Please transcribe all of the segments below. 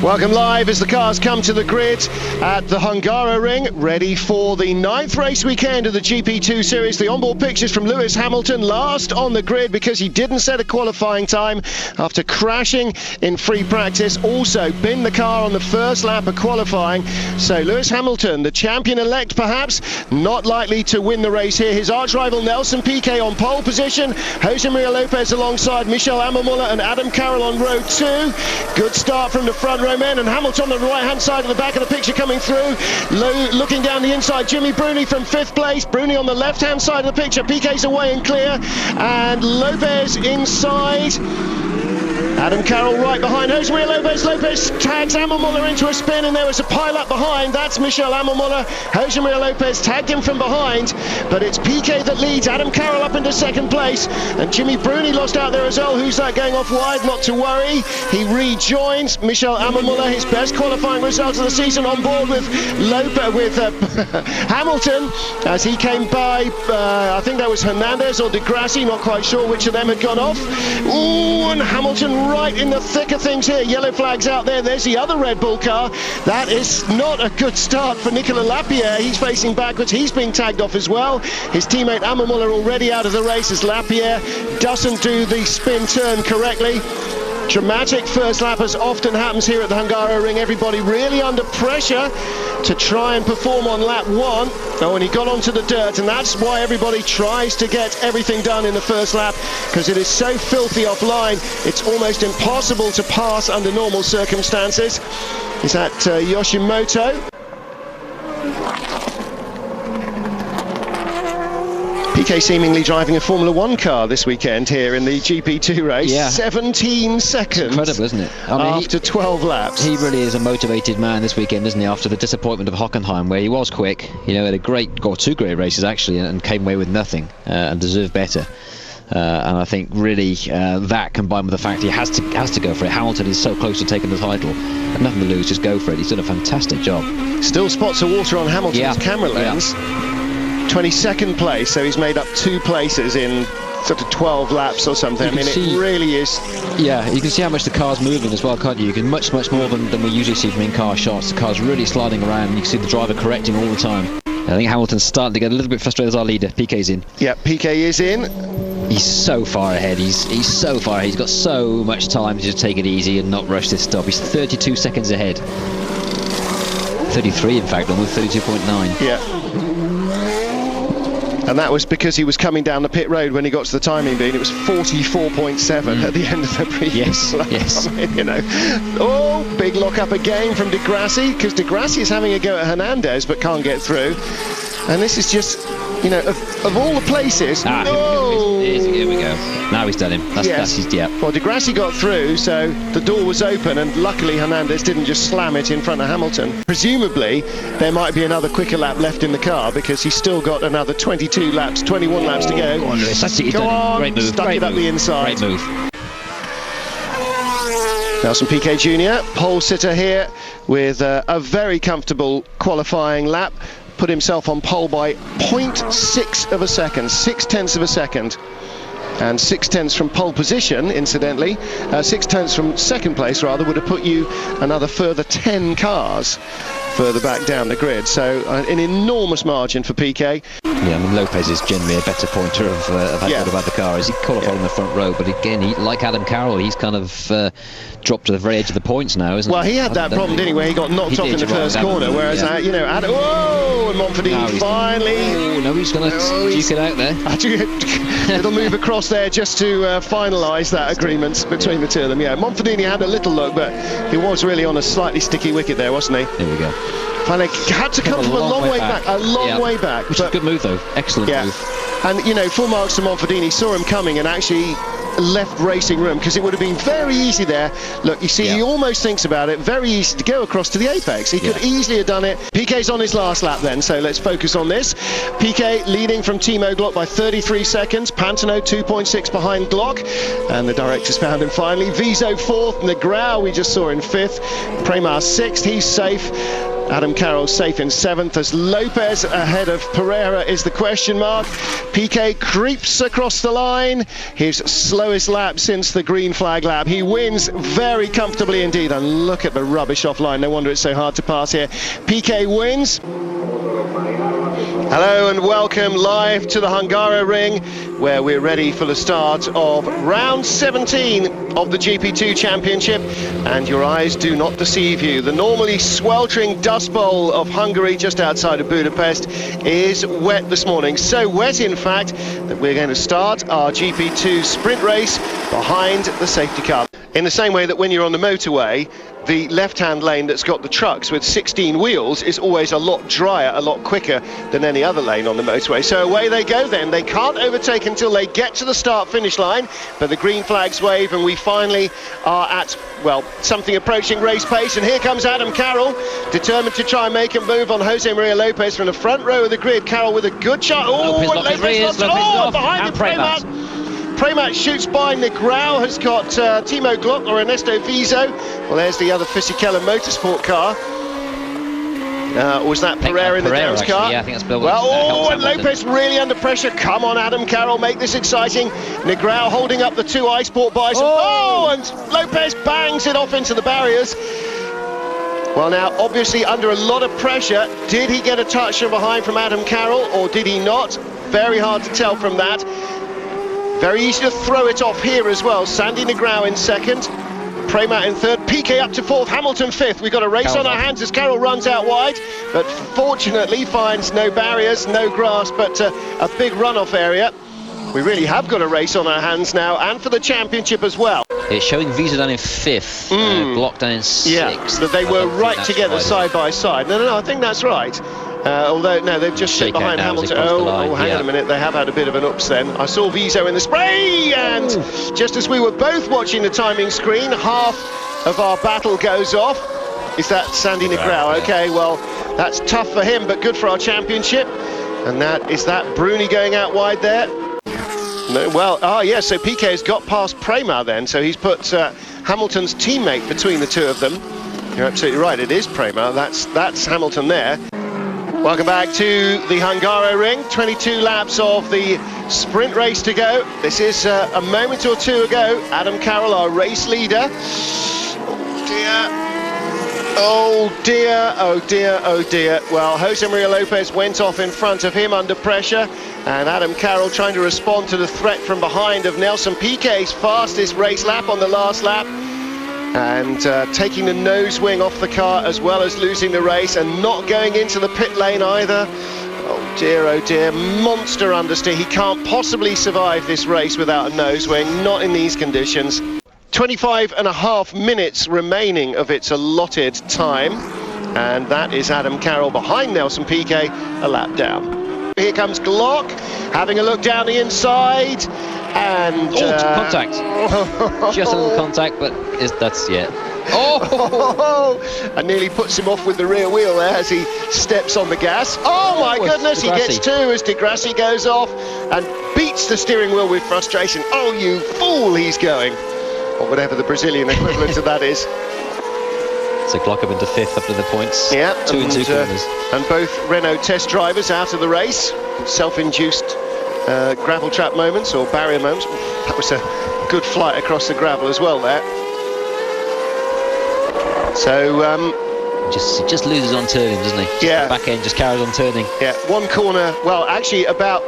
Welcome live as the cars come to the grid at the Hungaroring, ready for the 9th race weekend of the GP2 series. The onboard pictures from Lewis Hamilton, last on the grid because he didn't set a qualifying time after crashing in free practice. Also binned the car on the first lap of qualifying. So Lewis Hamilton, the champion-elect perhaps, not likely to win the race here. His arch-rival Nelson Piquet on pole position. Jose Maria Lopez alongside Michel Ammermuller and Adam Carroll on row 2. Good start from the front row men, and Hamilton on the right-hand side of the back of the picture coming through. Looking down the inside, Jimmy Bruni from 5th place. Bruni on the left-hand side of the picture. Piquet's away and clear, and Lopez inside. Adam Carroll right behind Jose Maria Lopez. Lopez tags Ammermuller into a spin, and there was a pile-up behind. That's Michel Ammermuller. Jose Maria Lopez tagged him from behind, but it's Piquet that leads. Adam Carroll up into 2nd place, and Jimmy Bruni lost out there as well. Who's that going off wide? Not to worry. He rejoins Michel Ammermuller, his best qualifying result of the season, on board with Hamilton as he came by. I think that was Hernandez or De Grassi, not quite sure which of them had gone off. Ooh, and Hamilton right in the thick of things here. Yellow flags out there. There's the other Red Bull car. That is not a good start for Nicolas Lapierre. He's facing backwards. He's being tagged off as well. His teammate Ammermuller already out of the race as Lapierre doesn't do the spin turn correctly. Dramatic first lap, as often happens here at the Hungaroring. Everybody really under pressure to try and perform on lap 1. Oh, and he got onto the dirt, and that's why everybody tries to get everything done in the first lap, because it is so filthy offline. It's almost impossible to pass under normal circumstances. Is that Yoshimoto? Piquet seemingly driving a Formula 1 car this weekend here in the GP2 race. Yeah. 17 seconds. It's incredible, isn't it? I mean, after 12 laps. He really is a motivated man this weekend, isn't he? After the disappointment of Hockenheim, where he was quick, you know, had two great races actually, and came away with nothing and deserved better. And I think really that combined with the fact he has to go for it. Hamilton is so close to taking the title, and nothing to lose, just go for it. He's done a fantastic job. Still spots of water on Hamilton's camera lens. 22nd place, so he's made up 2 places in sort of 12 laps or something. I mean, it really is. Yeah, you can see how much the car's moving as well, can't you? You can much more than we usually see from in-car shots. The car's really sliding around, and you can see the driver correcting all the time. I think Hamilton's starting to get a little bit frustrated as our leader. Piquet's in. Yeah, Piquet is in. He's so far ahead. He's so far ahead. He's got so much time to just take it easy and not rush this stop. He's 32 seconds ahead. 33, in fact, almost 32.9. Yeah. And that was because he was coming down the pit road when he got to the timing beam. It was 44.7 at the end of the previous lap. Yes. I mean, you know. Oh, big lock up again from De Grassi, because De Grassi is having a go at Hernandez but can't get through. And this is just, you know, of all the places. Here we go. Now he's done him. That's his, yeah. Well, De Grassi got through, so the door was open, and luckily Hernandez didn't just slam it in front of Hamilton. Presumably, there might be another quicker lap left in the car, because he's still got another 21 laps to go. Go on, Lewis. That's it, he's done it. Great move. Stuck it up the inside. Great move. Nelson Piquet Jr., pole sitter here, with a very comfortable qualifying lap. Put himself on pole by 0.6 of a second, 0.6 of a second. And 0.6 from pole position, incidentally, 0.6 from 2nd place rather, would have put you another further 10 cars further back down the grid. So an enormous margin for Piquet. Yeah, I mean, Lopez is generally a better pointer of how good about the car is. He qualified on the front row, but again, like Adam Carroll, he's kind of dropped to the very edge of the points now, isn't he? Well, he had that problem, didn't he, where he got knocked off in the first corner, whereas, you know, Adam, whoa, and Monfordini finally... Oh, no, he's going to duke it out there. Little move across there just to finalise that agreement between the two of them. Yeah, Monfordini had a little look, but he was really on a slightly sticky wicket there, wasn't he? There we go. Finally had to come from a long way back. A long way back. Which is a good move, though. Excellent move. And, you know, full marks to Monfordini. Saw him coming and actually left racing room, because it would have been very easy there. Look, you see, he almost thinks about it. Very easy to go across to the apex. He could easily have done it. Piquet's on his last lap then, so let's focus on this. Piquet leading from Timo Glock by 33 seconds. Pantano 2.6 behind Glock, and the directors found him finally. Viso 4th, Negrão we just saw in 5th. Premar 6th, he's safe. Adam Carroll safe in 7th as Lopez ahead of Pereira is the question mark. Piquet creeps across the line, his slowest lap since the green flag lap. He wins very comfortably indeed, and look at the rubbish offline, no wonder it's so hard to pass here. Piquet wins. Hello and welcome live to the Hungaroring, where we're ready for the start of round 17 of the GP2 Championship, and your eyes do not deceive you. The normally sweltering dust bowl of Hungary just outside of Budapest is wet this morning, so wet in fact that we're going to start our GP2 sprint race behind the safety car. In the same way that when you're on the motorway, the left-hand lane that's got the trucks with 16 wheels is always a lot drier, a lot quicker than any other lane on the motorway. So away they go then. They can't overtake until they get to the start-finish line, but the green flags wave and we finally are at, well, something approaching race pace. And here comes Adam Carroll, determined to try and make a move on Jose Maria Lopez from the front row of the grid. Carroll with a good shot. Oh, Lopez behind him, Premat. Premat shoots by. Negrão has got Timo Glock or Ernesto Viso. Well, there's the other Fisichella Motorsport car. Or was that Pereira in the Downs car? Yeah, I think that's Bill. Well, and Lopez really under pressure. Come on, Adam Carroll, make this exciting. Negrão holding up the two Iceport Bison. Oh, and Lopez bangs it off into the barriers. Well, now, obviously under a lot of pressure. Did he get a touch from behind from Adam Carroll, or did he not? Very hard to tell from that. Very easy to throw it off here as well. Sandy Negrão in 2nd, Premat in 3rd, Piquet up to 4th, Hamilton 5th. We've got a race on our hands as Carroll runs out wide, but fortunately finds no barriers, no grass, but a big runoff area. We really have got a race on our hands now, and for the championship as well. It's showing Viso down in 5th, Glock down in 6th. Yeah, but they were right together side by side. No, I think that's right. Although, no, they've just sit behind Hamilton. Hang on a minute, they have had a bit of an ups then. I saw Viso in the spray, and just as we were both watching the timing screen, half of our battle goes off. Is that Sandy Negrão? Okay, well, that's tough for him, but good for our championship. And is that Bruni going out wide there? No, well, yeah, so Piquet's got past Premat then, so he's put Hamilton's teammate between the two of them. You're absolutely right, it is Premat, that's Hamilton there. Welcome back to the Hungaroring. 22 laps of the sprint race to go. This is a moment or two ago. Adam Carroll, our race leader. Oh dear, oh dear, oh dear. Well, Jose Maria Lopez went off in front of him under pressure, and Adam Carroll trying to respond to the threat from behind of Nelson Piquet's fastest race lap on the last lap. And taking the nose wing off the car as well as losing the race and not going into the pit lane either. Oh dear, monster understeer. He can't possibly survive this race without a nose wing, not in these conditions. 25.5 minutes remaining of its allotted time, and that is Adam Carroll behind Nelson Piquet, a lap down. Here comes Glock, having a look down the inside. And contact. Just a little contact, but that's and nearly puts him off with the rear wheel there as he steps on the gas. Oh my goodness, he gets 2 as Di Grassi goes off and beats the steering wheel with frustration. Oh, you fool, he's going. Or whatever the Brazilian equivalent of that is. So Glock up into 5th up to the points. Yeah, 2 and 2 corners. And both Renault test drivers out of the race. Self-induced gravel trap moments or barrier moments. That was a good flight across the gravel as well there. So he just loses on turning, doesn't he? Yeah. The back end just carries on turning. Yeah, one corner. Well, actually about,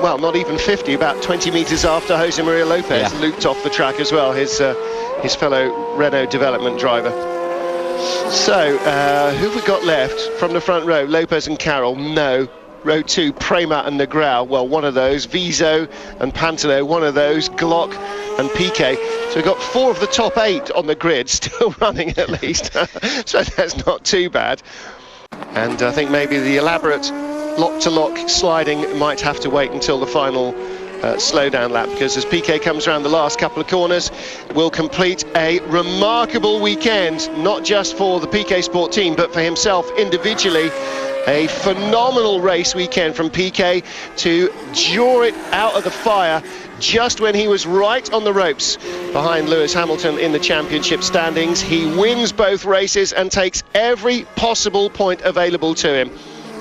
well, not even 50, about 20 metres after Jose Maria Lopez looped off the track as well. His fellow Renault development driver. So who have we got left from the front row? Lopez and Carroll? No. Row 2, Premat and Negrão, well, one of those. Viso and Pantano, one of those. Glock and Piquet. So we've got 4 of the top 8 on the grid, still running at least. So that's not too bad. And I think maybe the elaborate lock-to-lock sliding might have to wait until the final slowdown lap, because as Piquet comes around the last couple of corners, will complete a remarkable weekend, not just for the Piquet Sport team, but for himself individually. A phenomenal race weekend from Piquet to draw it out of the fire just when he was right on the ropes behind Lewis Hamilton in the championship standings. He wins both races and takes every possible point available to him.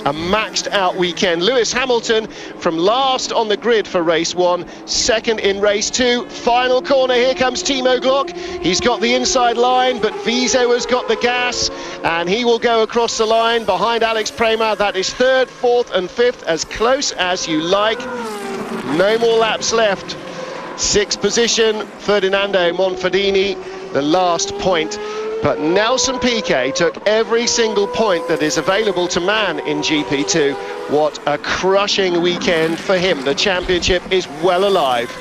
A maxed out weekend. Lewis Hamilton from last on the grid for race 1, second in race 2. Final corner, here comes Timo Glock. He's got the inside line, but Viso has got the gas, and he will go across the line behind Alex Prema. That is 3rd, 4th and 5th, as close as you like. No more laps left. 6th position, Ferdinando Monfordini, the last point. But Nelson Piquet took every single point that is available to man in GP2. What a crushing weekend for him. The championship is well alive.